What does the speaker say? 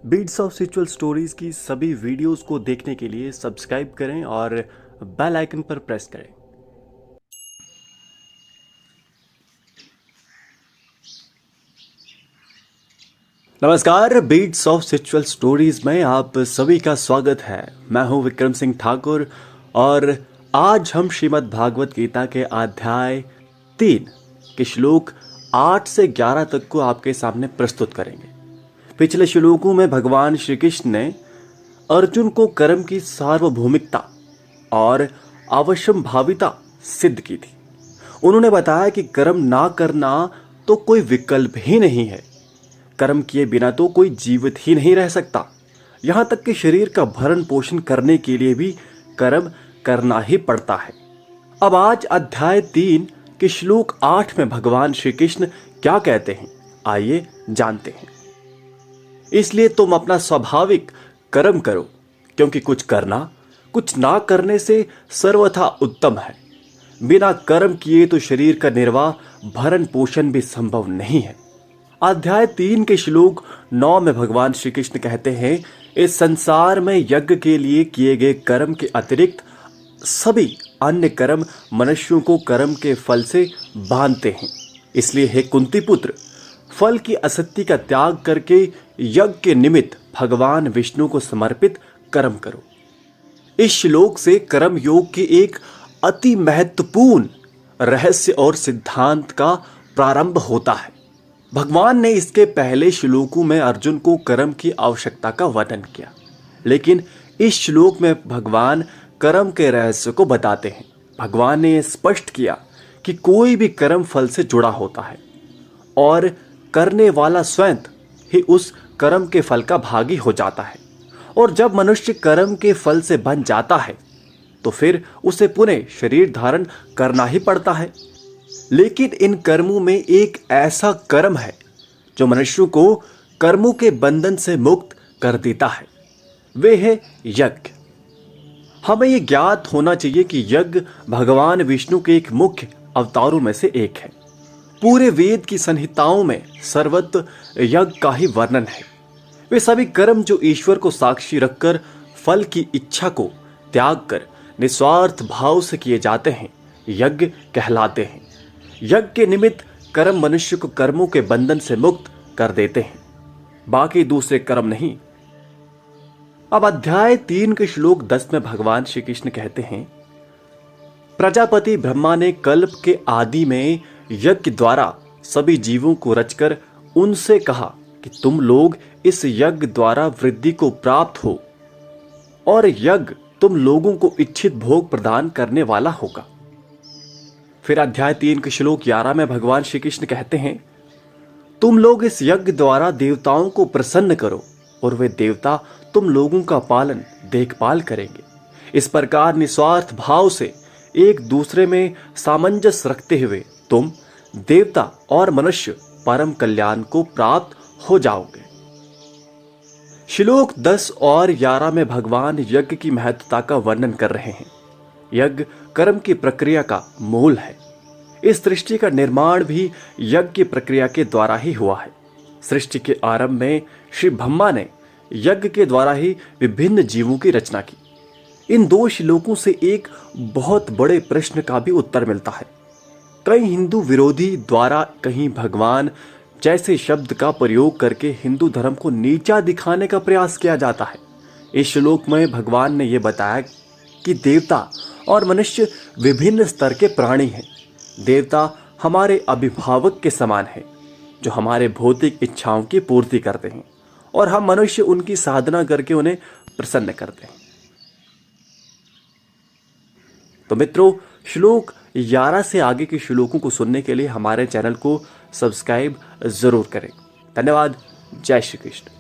Beats of spiritual stories की सभी videos को देखने के लिए सब्सक्राइब करें और बेल आइकन पर प्रेस करें। नमस्कार, बीट्स ऑफ स्पिरिचुअल स्टोरीज में आप सभी का स्वागत है। मैं हूं विक्रम सिंह ठाकुर और आज हम श्रीमद् भागवत गीता के अध्याय 3 के श्लोक 8 से 11 तक को आपके सामने प्रस्तुत करेंगे। पिछले श्लोकों में भगवान श्री कृष्ण ने अर्जुन को कर्म की सार्वभौमिकता और अवश्यम भाविता सिद्ध की थी। उन्होंने बताया कि कर्म ना करना तो कोई विकल्प ही नहीं है। कर्म किए बिना तो कोई जीवित ही नहीं रह सकता। यहां तक कि शरीर का भरण पोषण करने के लिए भी कर्म करना ही पड़ता है। अब आज अध्याय 3 के श्लोक 8 में भगवान श्री कृष्ण क्या कहते हैं, आइए जानते हैं। इसलिए तुम अपना स्वाभाविक कर्म करो, क्योंकि कुछ करना कुछ ना करने से सर्वथा उत्तम है। बिना कर्म किए तो शरीर का निर्वाह भरण पोषण भी संभव नहीं है। अध्याय 3 के श्लोक 9 में भगवान श्री कृष्ण कहते हैं, इस संसार में यज्ञ के लिए किए गए कर्म के अतिरिक्त सभी अन्य कर्म मनुष्यों को कर्म के फल से बांधते हैं। इसलिए हे कुंती पुत्र, फल की आसक्ति का त्याग करके यज्ञ के निमित्त भगवान विष्णु को समर्पित कर्म करो। इस श्लोक से कर्म योग के एक अति महत्वपूर्ण रहस्य और सिद्धांत का प्रारंभ होता है। भगवान ने इसके पहले श्लोकों में अर्जुन को कर्म की आवश्यकता का वर्णन किया, लेकिन इस श्लोक में भगवान कर्म के रहस्य को बताते हैं। भगवान ने यह स्पष्ट किया कि कोई भी कर्म फल से जुड़ा होता है और करने वाला स्वयं ही उस कर्म के फल का भागी हो जाता है। और जब मनुष्य कर्म के फल से बन जाता है तो फिर उसे पुनः शरीर धारण करना ही पड़ता है। लेकिन इन कर्मों में एक ऐसा कर्म है जो मनुष्य को कर्मों के बंधन से मुक्त कर देता है, वे है यज्ञ। हमें यह ज्ञात होना चाहिए कि यज्ञ भगवान विष्णु के एक मुख्य अवतारों में से एक है। पूरे वेद की संहिताओं में सर्वत्र यज्ञ का ही वर्णन है। वे सभी कर्म जो ईश्वर को साक्षी रखकर फल की इच्छा को त्याग कर निस्वार्थ भाव से किए जाते हैं, यज्ञ कहलाते हैं। यज्ञ के निमित्त कर्म मनुष्य को कर्मों के बंधन से मुक्त कर देते हैं, बाकी दूसरे कर्म नहीं। अब अध्याय 3 के श्लोक 10 में भगवान श्री कृष्ण कहते हैं, प्रजापति ब्रह्मा ने कल्प के आदि में यज्ञ द्वारा सभी जीवों को रचकर उनसे कहा कि तुम लोग इस यज्ञ द्वारा वृद्धि को प्राप्त हो और यज्ञ तुम लोगों को इच्छित भोग प्रदान करने वाला होगा। फिर अध्याय 3 के श्लोक 11 में भगवान श्री कृष्ण कहते हैं, तुम लोग इस यज्ञ द्वारा देवताओं को प्रसन्न करो और वे देवता तुम लोगों का पालन देखभाल करेंगे। इस प्रकार निस्वार्थ भाव से एक दूसरे में सामंजस्य रखते हुए तुम देवता और मनुष्य परम कल्याण को प्राप्त हो जाओगे। श्लोक 10 और 11 में भगवान यज्ञ की महत्वता का वर्णन कर रहे हैं। यज्ञ कर्म की प्रक्रिया का मूल है। इस सृष्टि का निर्माण भी यज्ञ की प्रक्रिया के द्वारा ही हुआ है। सृष्टि के आरंभ में श्री ब्रह्मा ने यज्ञ के द्वारा ही विभिन्न जीवों की रचना की। इन दो श्लोकों से एक बहुत बड़े प्रश्न का भी उत्तर मिलता है। कई हिंदू विरोधी द्वारा कहीं भगवान जैसे शब्द का प्रयोग करके हिंदू धर्म को नीचा दिखाने का प्रयास किया जाता है। इस श्लोक में भगवान ने यह बताया कि देवता और मनुष्य विभिन्न स्तर के प्राणी हैं। देवता हमारे अभिभावक के समान है जो हमारे भौतिक इच्छाओं की पूर्ति करते हैं और हम मनुष्य उनकी साधना करके उन्हें प्रसन्न करते हैं। तो मित्रों, श्लोक 11 से आगे के श्लोकों को सुनने के लिए हमारे चैनल को सब्सक्राइब जरूर करें। धन्यवाद। जय श्री कृष्ण।